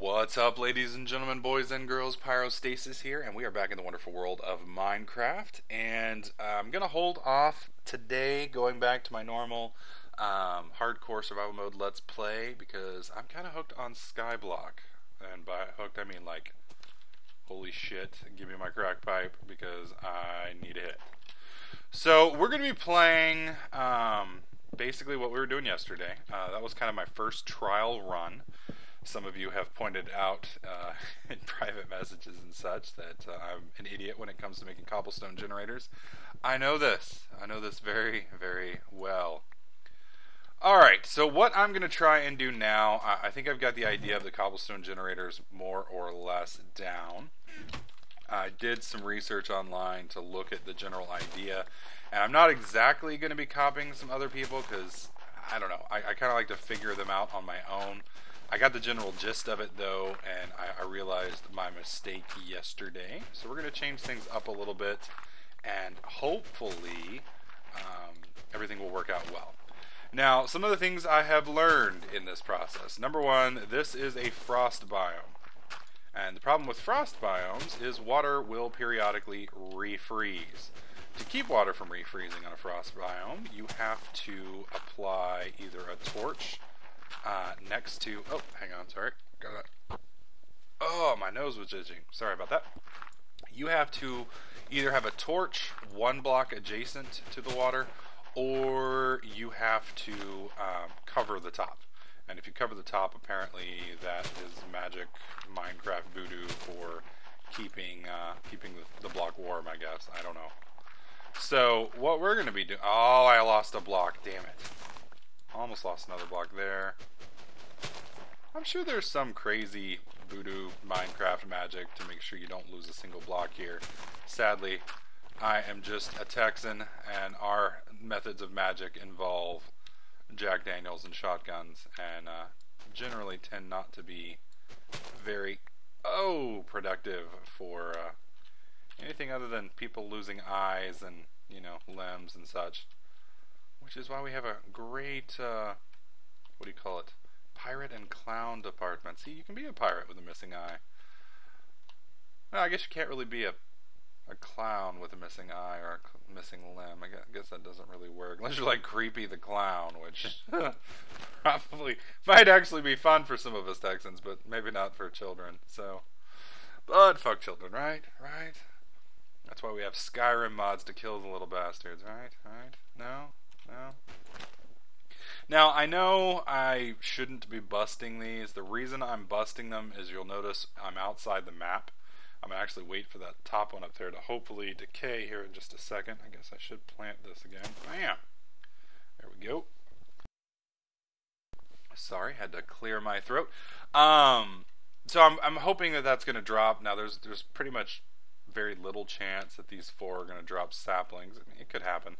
What's up, ladies and gentlemen, boys and girls? Pyrostasis here, and we are back in the wonderful world of Minecraft. And I'm going to hold off today going back to my normal hardcore survival mode Let's Play because I'm kind of hooked on Skyblock. And by hooked, I mean like, holy shit, give me my crack pipe because I need a hit. So we're going to be playing basically what we were doing yesterday. That was kind of my first trial run. Some of you have pointed out in private messages and such that I'm an idiot when it comes to making cobblestone generators. I know this. I know this very, very well. Alright, so what I'm going to try and do now, I think I've got the idea of the cobblestone generators more or less down. I did some research online to look at the general idea, and I'm not exactly going to be copying some other people because, I don't know, I kind of like to figure them out on my own. I got the general gist of it though, and I realized my mistake yesterday. So we're going to change things up a little bit, and hopefully everything will work out well. Now, some of the things I have learned in this process. Number one, this is a frost biome. And the problem with frost biomes is water will periodically refreeze. To keep water from refreezing on a frost biome, you have to apply either a torch next to, oh, hang on, sorry, got that. Oh, my nose was itching. Sorry about that. You have to either have a torch one block adjacent to the water, or you have to cover the top. And if you cover the top, apparently that is magic Minecraft voodoo for keeping the block warm, I guess. I don't know. So what we're going to be doing... Oh, I lost a block. Damn it. Almost lost another block there. I'm sure there's some crazy voodoo Minecraft magic to make sure you don't lose a single block here. Sadly, I am just a Texan, and our methods of magic involve Jack Daniels and shotguns, and generally tend not to be very, productive for anything other than people losing eyes and, limbs and such. Which is why we have a great, what do you call it? Pirate and clown department. See, you can be a pirate with a missing eye. Well, I guess you can't really be a clown with a missing eye or a missing limb. I guess that doesn't really work. Unless you're like Creepy the Clown, which probably might actually be fun for some of us Texans, but maybe not for children. So, but fuck children, right? Right? That's why we have Skyrim mods to kill the little bastards, right? Right? No? No? Now, I know I shouldn't be busting these. The reason I'm busting them is you'll notice I'm outside the map. I'm going to actually wait for that top one up there to hopefully decay here in just a second. I guess I should plant this again. Bam! There we go. Sorry, had to clear my throat. So I'm hoping that that's going to drop. Now, there's pretty much very little chance that these four are going to drop saplings. I mean, it could happen.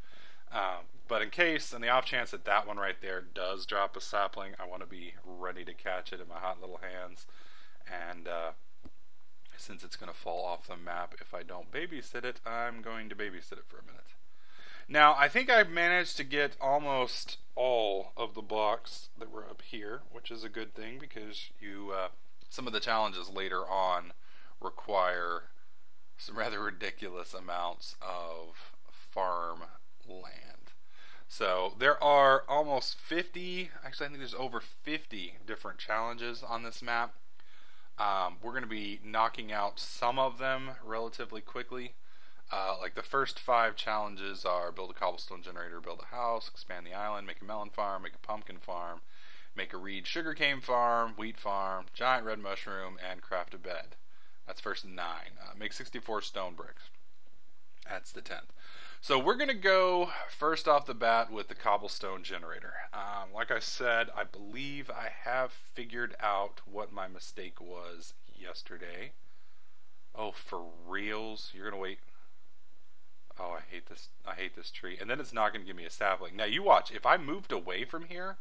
But in case, in the off chance that that one right there does drop a sapling, I want to be ready to catch it in my hot little hands. And since it's going to fall off the map if I don't babysit it, I'm going to babysit it for a minute. Now, I think I've managed to get almost all of the blocks that were up here, which is a good thing because some of the challenges later on require some rather ridiculous amounts of farm land. So there are almost 50, actually I think there's over 50 different challenges on this map. We're going to be knocking out some of them relatively quickly. Like the first 5 challenges are build a cobblestone generator, build a house, expand the island, make a melon farm, make a pumpkin farm, make a reed sugarcane farm, wheat farm, giant red mushroom, and craft a bed. That's first 9. Make 64 stone bricks. That's the 10th. So we're going to go first off the bat with the cobblestone generator. Like I said, I believe I have figured out what my mistake was yesterday. Oh, for reals? You're going to wait. Oh, I hate this. I hate this tree. And then it's not going to give me a sapling. Now you watch. If I moved away from here,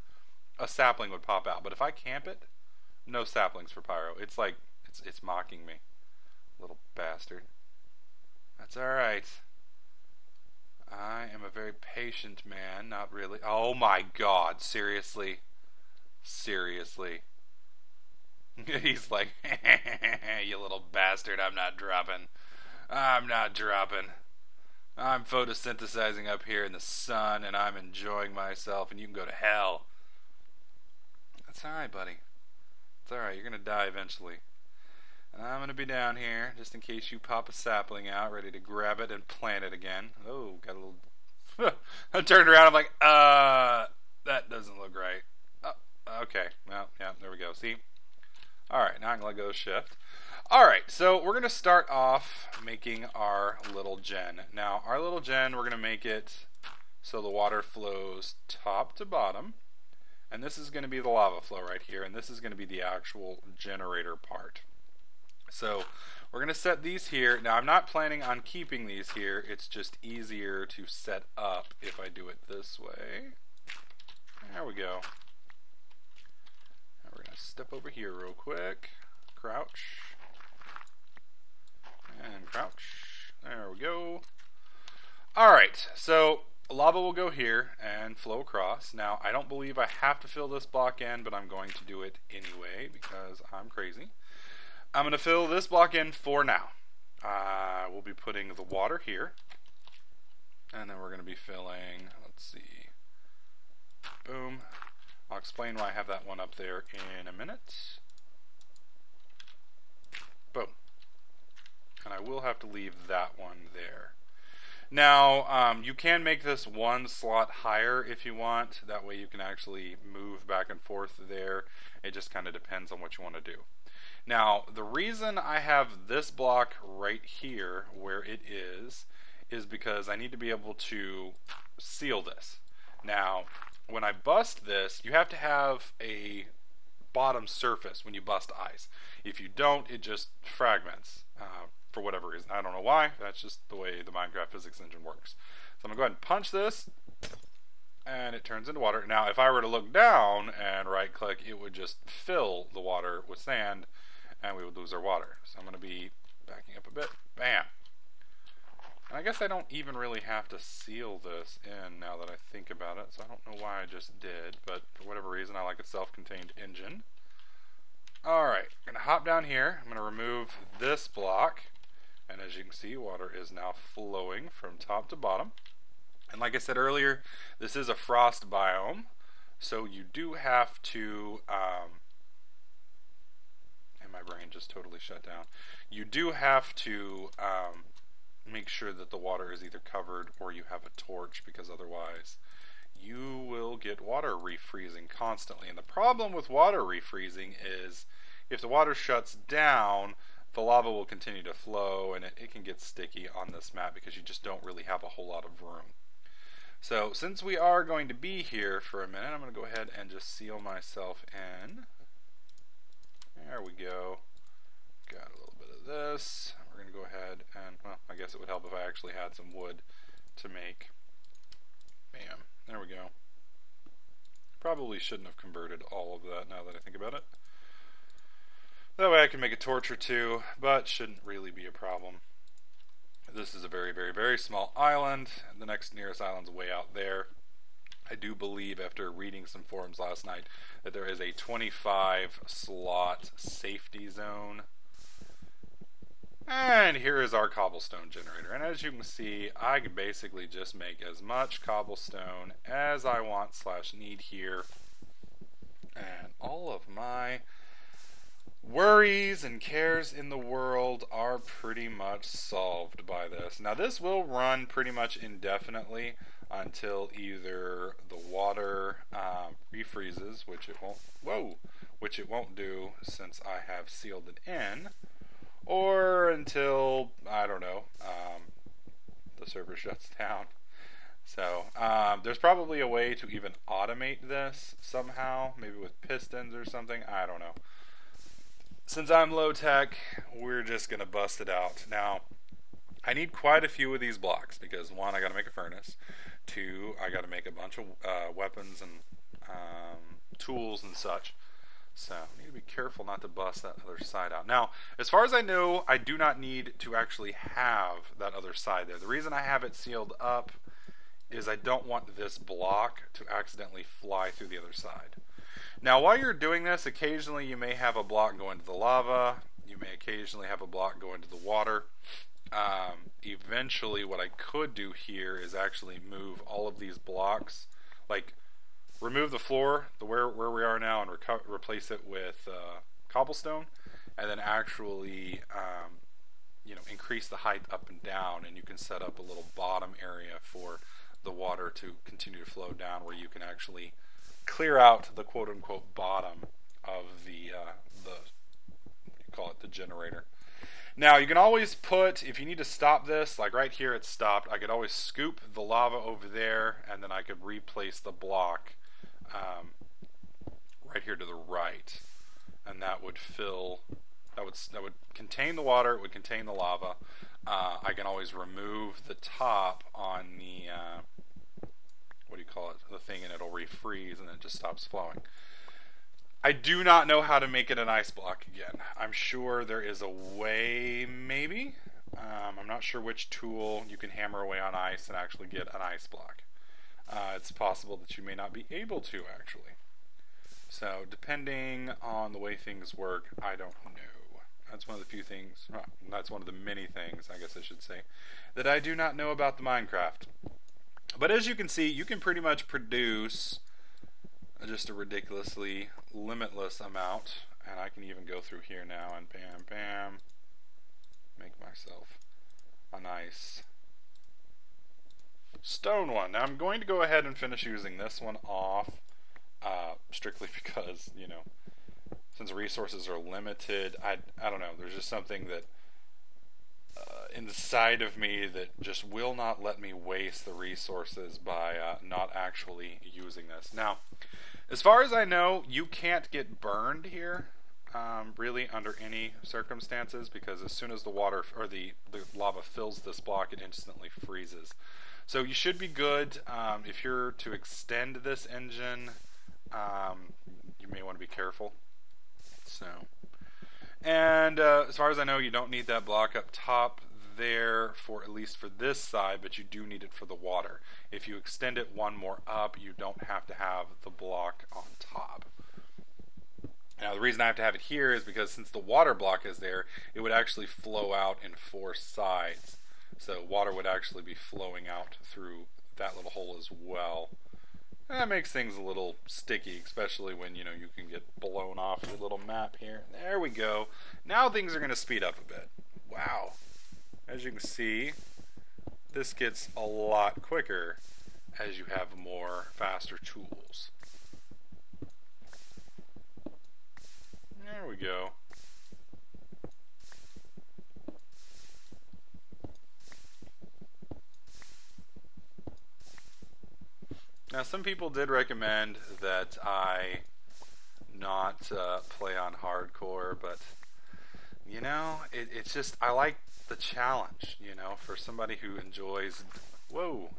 a sapling would pop out. But if I camp it, no saplings for Pyro. It's like, it's mocking me. Little bastard. That's alright. I am a very patient man, not really. Oh my god, seriously? Seriously? He's like, you little bastard, I'm not dropping. I'm not dropping. I'm photosynthesizing up here in the sun and I'm enjoying myself and you can go to hell. That's alright, buddy. It's alright, you're gonna die eventually. And I'm gonna be down here just in case you pop a sapling out, ready to grab it and plant it again. Oh, got a little. I turned around, I'm like, that doesn't look right. Oh, okay, well, yeah, there we go. See? Alright, now I'm gonna go shift. Alright, so we're gonna start off making our little gen. Now, our little gen, we're gonna make it so the water flows top to bottom. And this is going to be the lava flow right here, and this is going to be the actual generator part. So we're going to set these here. Now I'm not planning on keeping these here, it's just easier to set up if I do it this way. There we go. Now we're going to step over here real quick. Crouch. And crouch. There we go. Alright, so lava will go here and flow across. Now, I don't believe I have to fill this block in, but I'm going to do it anyway because I'm crazy. I'm going to fill this block in for now. We'll be putting the water here. And then we're going to be filling, let's see, boom. I'll explain why I have that one up there in a minute. Boom. And I will have to leave that one there. Now, you can make this one slot higher if you want. That way you can actually move back and forth there. It just kind of depends on what you want to do. Now, the reason I have this block right here where it is because I need to be able to seal this. Now, when I bust this, you have to have a bottom surface when you bust ice. If you don't, it just fragments. For whatever reason. I don't know why. That's just the way the Minecraft physics engine works. So I'm going to go ahead and punch this, and it turns into water. Now, if I were to look down and right-click, it would just fill the water with sand, and we would lose our water. So I'm going to be backing up a bit. Bam! And I guess I don't even really have to seal this in now that I think about it, so I don't know why I just did, but for whatever reason, I like a self-contained engine. Alright, I'm going to hop down here. I'm going to remove this block. And as you can see, water is now flowing from top to bottom. And like I said earlier, this is a frost biome. So you do have to, and my brain just totally shut down. You do have to make sure that the water is either covered or you have a torch, because otherwise you will get water refreezing constantly. And the problem with water refreezing is if the water shuts down, the lava will continue to flow and it can get sticky on this map because you just don't really have a whole lot of room. So since we are going to be here for a minute, I'm going to go ahead and just seal myself in. There we go. Got a little bit of this. We're going to go ahead and, well, I guess it would help if I actually had some wood to make. Bam. There we go. Probably shouldn't have converted all of that now that I think about it. That way I can make a torch or two, but shouldn't really be a problem. This is a very, very, very small island. The next nearest island's way out there. I do believe, after reading some forums last night, that there is a 25 slot safety zone. And here is our cobblestone generator. And as you can see, I can basically just make as much cobblestone as I want / need here. And all of my worries and cares in the world are pretty much solved by this. Now this will run pretty much indefinitely until either the water refreezes, which it won't. Which it won't do since I have sealed it in, or until I don't know, the server shuts down. So there's probably a way to even automate this somehow, maybe with pistons or something. I don't know. Since I'm low tech, we're just going to bust it out. Now, I need quite a few of these blocks because 1, I got to make a furnace. 2, I got to make a bunch of weapons and tools and such. So, I need to be careful not to bust that other side out. Now, as far as I know, I do not need to actually have that other side there. The reason I have it sealed up is I don't want this block to accidentally fly through the other side. Now, while you're doing this, occasionally you may have a block go into the lava. You may occasionally have a block go into the water. Eventually, what I could do here is actually move all of these blocks, like remove the floor, where we are now, and replace it with cobblestone, and then actually, increase the height up and down, and you can set up a little bottom area for the water to continue to flow down, where you can actually clear out the quote-unquote bottom of the the generator. Now, you can always put, if you need to stop this, like right here it's stopped, I could always scoop the lava over there, and then I could replace the block right here to the right, and that would contain the water, it would contain the lava. I can always remove the top on the the thing, and it'll refreeze, and then it just stops flowing. I do not know how to make it an ice block again. I'm sure there is a way, maybe. I'm not sure which tool you can hammer away on ice and actually get an ice block. It's possible that you may not be able to, actually. So, depending on the way things work, I don't know. That's one of the few things, well, that's one of the many things, I guess I should say, that I do not know about the Minecraft. But as you can see, you can pretty much produce just a ridiculously limitless amount, and I can even go through here now and bam, bam, make myself a nice stone one. Now I'm going to go ahead and finish using this one off, strictly because, since resources are limited, I don't know, there's just something that inside of me that just will not let me waste the resources by not actually using this. Now, as far as I know, you can't get burned here, really, under any circumstances, because as soon as the water or the lava fills this block, it instantly freezes. So you should be good. If you're to extend this engine, you may want to be careful. So, and as far as I know, you don't need that block up top there for, at least for this side, but you do need it for the water. If you extend it one more up, you don't have to have the block on top. Now, the reason I have to have it here is because since the water block is there, it would actually flow out in 4 sides. So water would actually be flowing out through that little hole as well. And that makes things a little sticky, especially when, you can get blown off your little map here. There we go. Now things are going to speed up a bit. Wow. As you can see, this gets a lot quicker as you have more faster tools. There we go. Now, some people did recommend that I not play on hardcore, but it's just, I like the challenge, for somebody who enjoys,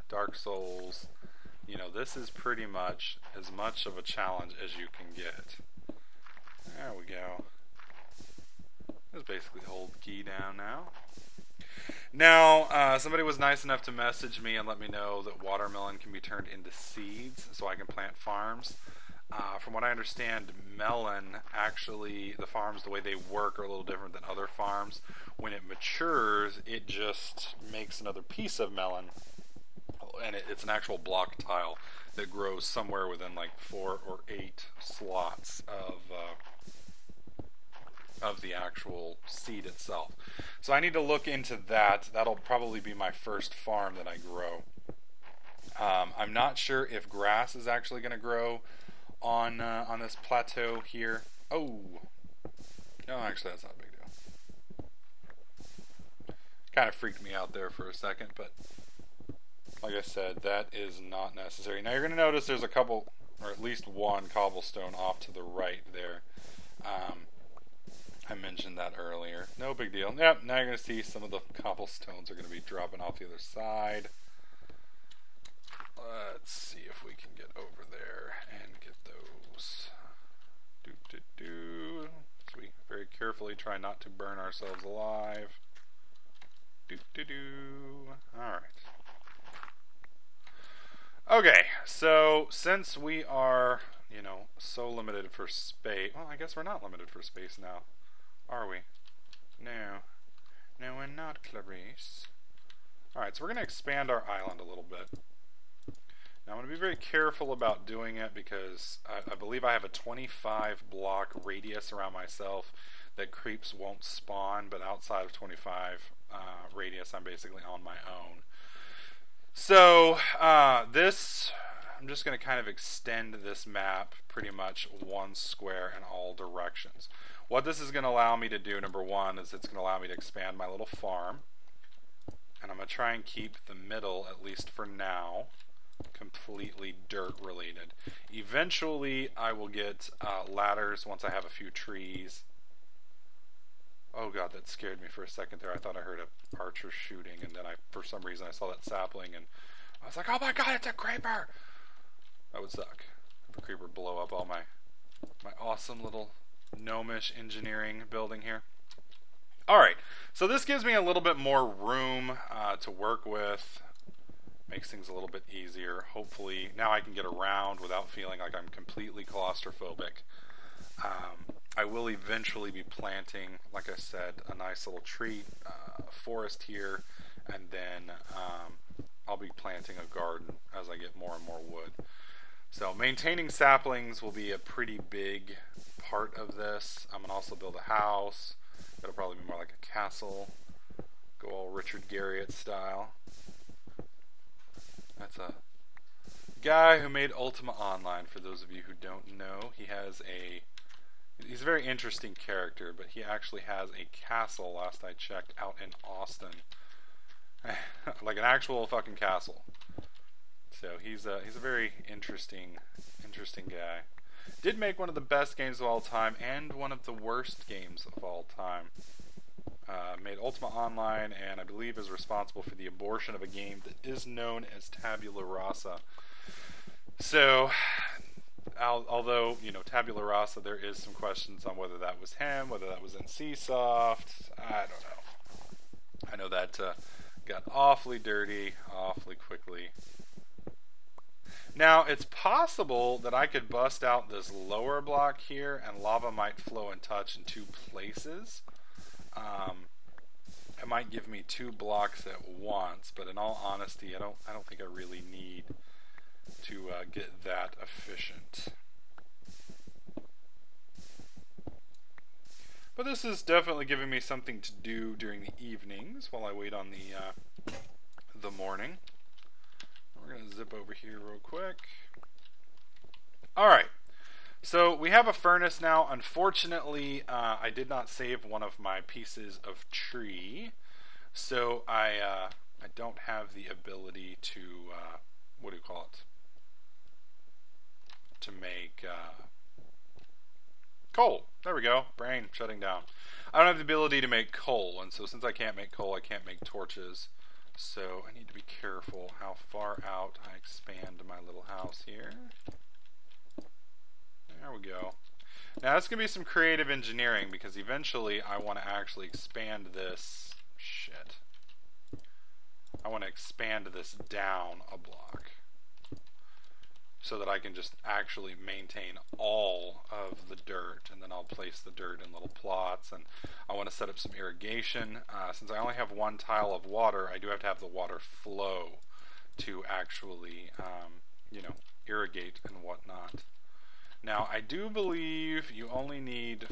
Dark Souls, this is pretty much as much of a challenge as you can get. There we go. Just basically hold the key down now. Now, somebody was nice enough to message me and let me know that watermelon can be turned into seeds so I can plant farms. From what I understand, melon, actually, the farms, the way they work are a little different than other farms. When it matures, it just makes another piece of melon, and it's an actual block tile that grows somewhere within like 4 or 8 slots of the actual seed itself. So I need to look into that. That'll probably be my first farm that I grow. I'm not sure if grass is actually going to grow on this plateau here. Oh, no, actually that's not a big deal. Kind of freaked me out there for a second, but like I said, that is not necessary. Now you're going to notice there's a couple, or at least one cobblestone off to the right there. I mentioned that earlier. No big deal. Yep, now you're going to see some of the cobblestones are going to be dropping off the other side. Let's see if we can get over there and get those. So we very carefully try not to burn ourselves alive. Alright. Okay, so since we are you know, so limited for space. Well, I guess we're not limited for space now, are we? No. No, we're not, Clarice. Alright, so we're going to expand our island a little bit. Now, I'm going to be very careful about doing it because I believe I have a 25 block radius around myself that creeps won't spawn, but outside of 25 radius, I'm basically on my own. So, I'm just going to kind of extend this map pretty much one square in all directions. What this is going to allow me to do, number one, is it's going to allow me to expand my little farm. And I'm going to try and keep the middle, at least for now, completely dirt related. Eventually, I will get ladders once I have a few trees. Oh god, that scared me for a second there. I thought I heard an archer shooting, and then for some reason I saw that sapling, and I was like, oh my god, it's a creeper! That would suck. If a creeper blow up all my awesome little gnomish engineering building here. Alright, so this gives me a little bit more room to work with. Makes things a little bit easier. Hopefully, now I can get around without feeling like I'm completely claustrophobic. I will eventually be planting, like I said, a nice little tree forest here, and then I'll be planting a garden as I get more and more wood. So maintaining saplings will be a pretty big part of this. I'm going to also build a house. It'll probably be more like a castle. Go all Richard Garriott style. That's a guy who made Ultima Online, for those of you who don't know. He's a very interesting character, but he actually has a castle, last I checked, out in Austin. Like an actual fucking castle. So he's a very interesting guy. Did make one of the best games of all time and one of the worst games of all time. Made Ultima Online, and I believe is responsible for the abortion of a game that is known as Tabula Rasa. So, although, you know, Tabula Rasa, there is some questions on whether that was him, whether that was NCSoft. I don't know. I know that got awfully dirty awfully quickly. Now, it's possible that I could bust out this lower block here and lava might flow and touch in two places. It might give me two blocks at once, but in all honesty, I don't think I really need to get that efficient. But this is definitely giving me something to do during the evenings while I wait on the morning. We're going to zip over here real quick. Alright, so we have a furnace now. Unfortunately, I did not save one of my pieces of tree, so I don't have the ability to, what do you call it? To make coal. There we go. Brain shutting down. I don't have the ability to make coal, and so since I can't make coal, I can't make torches. So I need to be careful how far out I expand my little house here. There we go. Now that's going to be some creative engineering because eventually I want to actually expand this. Shit. I want to expand this down a block so that I can just actually maintain all of the dirt, and then I'll place the dirt in little plots. And I want to set up some irrigation. Since I only have one tile of water, I do have to have the water flow to actually, you know, irrigate and whatnot. Now, I do believe you only need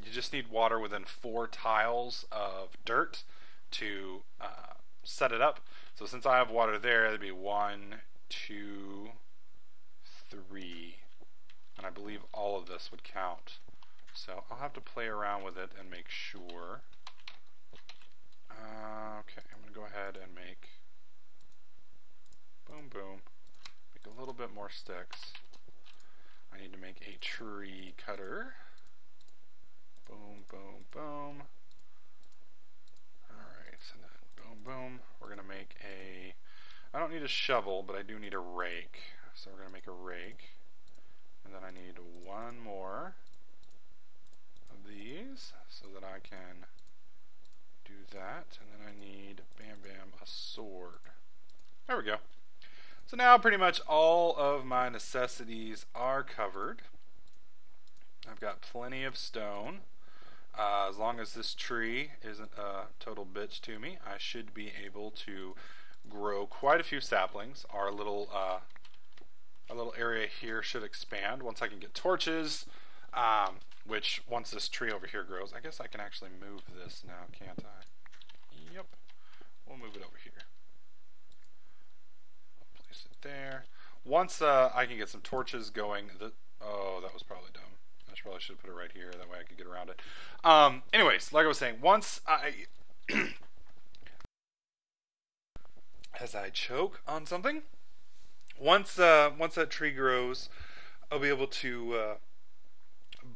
you just need water within 4 tiles of dirt to set it up. So since I have water there, that'd be 1, 2, 3, and I believe all of this would count. So I'll have to play around with it and make sure. Okay, I'm going to go ahead and make boom, boom. Make a little bit more sticks. I need to make a tree cutter. Boom, boom, boom. Alright, and then boom, boom. We're going to make I don't need a shovel, but I do need a rake. So we're going to make a rake. And then I need 1 more of these so that I can do that. And then I need, bam, bam, a sword. There we go. So now pretty much all of my necessities are covered. I've got plenty of stone. As long as this tree isn't a total bitch to me, I should be able to grow quite a few saplings. Our little area here should expand once I can get torches, which once this tree over here grows, I guess I can actually move this now, can't I? Yep. We'll move it over here. I'll place it there. Once I can get some torches going, oh, that was probably dumb. I probably should have put it right here, that way I could get around it. Anyways, like I was saying, once I as I choke on something, once that tree grows, I'll be able to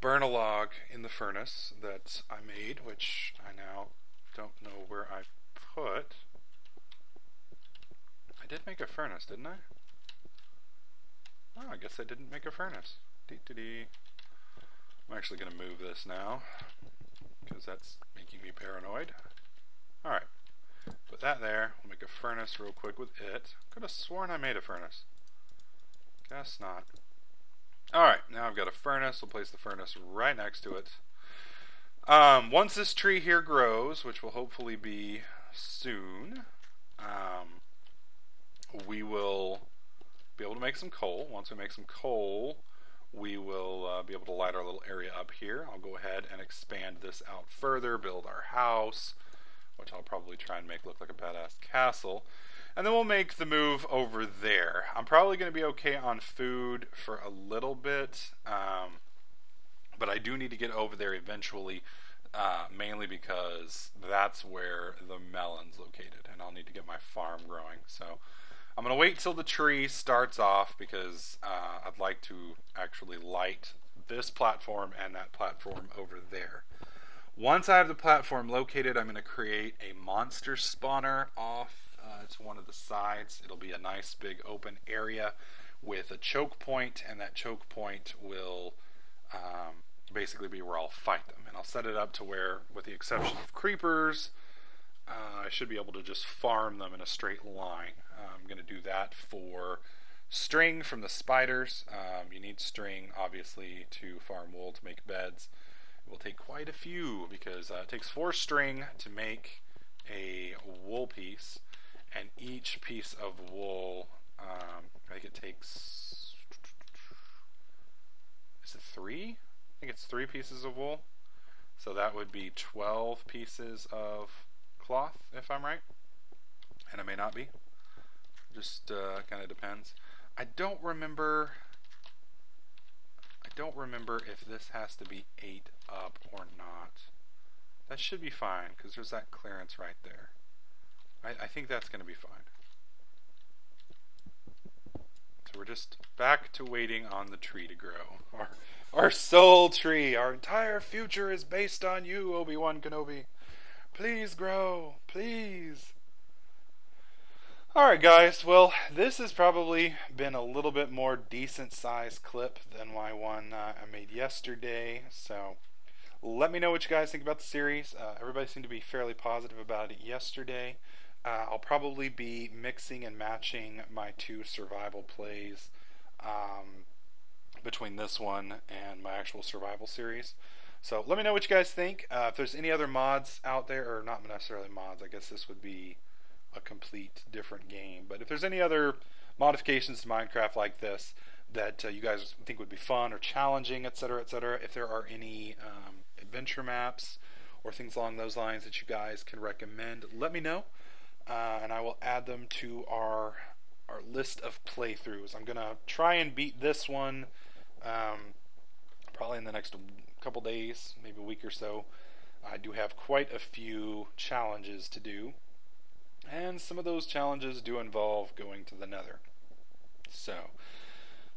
burn a log in the furnace that I made, which I now don't know where I put. I did make a furnace, didn't I? Oh, I guess I didn't make a furnace. Dee-dee-dee. I'm actually going to move this now, because that's making me paranoid. Alright, put that there. We'll make a furnace real quick with it. Could have sworn I made a furnace. Guess not. Alright, now I've got a furnace. We'll place the furnace right next to it. Once this tree here grows, which will hopefully be soon, we will be able to make some coal. Once we make some coal, we will be able to light our little area up here. I'll go ahead and expand this out further, build our house, which I'll probably try and make look like a badass castle. And then we'll make the move over there. I'm probably going to be okay on food for a little bit, but I do need to get over there eventually, mainly because that's where the melon's located, and I'll need to get my farm growing. So I'm going to wait till the tree starts off, because I'd like to actually light this platform and that platform over there. Once I have the platform located, I'm going to create a monster spawner off to one of the sides. It'll be a nice big open area with a choke point, and that choke point will basically be where I'll fight them. And I'll set it up to where, with the exception of creepers, I should be able to just farm them in a straight line. I'm going to do that for string from the spiders. You need string, obviously, to farm wool to make beds. It will take quite a few, because it takes 4 string to make a wool piece, and each piece of wool, I think it takes, is it 3? I think it's 3 pieces of wool. So that would be 12 pieces of cloth, if I'm right, and I may not be. Just kind of depends. I don't remember if this has to be 8 up or not. That should be fine, because there's that clearance right there. I think that's going to be fine. So we're just back to waiting on the tree to grow. Our soul tree, our entire future is based on you, Obi-Wan Kenobi. Please grow, please. Alright guys, well, this has probably been a little bit more decent sized clip than my one I made yesterday, so let me know what you guys think about the series. Everybody seemed to be fairly positive about it yesterday. I'll probably be mixing and matching my 2 survival plays between this one and my actual survival series. So let me know what you guys think. If there's any other mods out there, or not necessarily mods, I guess this would be a complete different game. But if there's any other modifications to Minecraft like this that you guys think would be fun or challenging, etc., etc., if there are any adventure maps or things along those lines that you guys can recommend, let me know. And I will add them to our list of playthroughs. I'm going to try and beat this one probably in the next couple days, maybe a week or so. I do have quite a few challenges to do, and some of those challenges do involve going to the Nether. So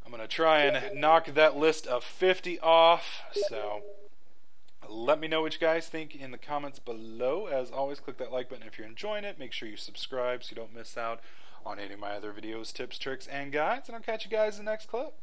I'm going to try and knock that list of 50 off. So let me know what you guys think in the comments below. As always, click that like button if you're enjoying it. Make sure you subscribe so you don't miss out on any of my other videos, tips, tricks, and guides. And I'll catch you guys in the next clip.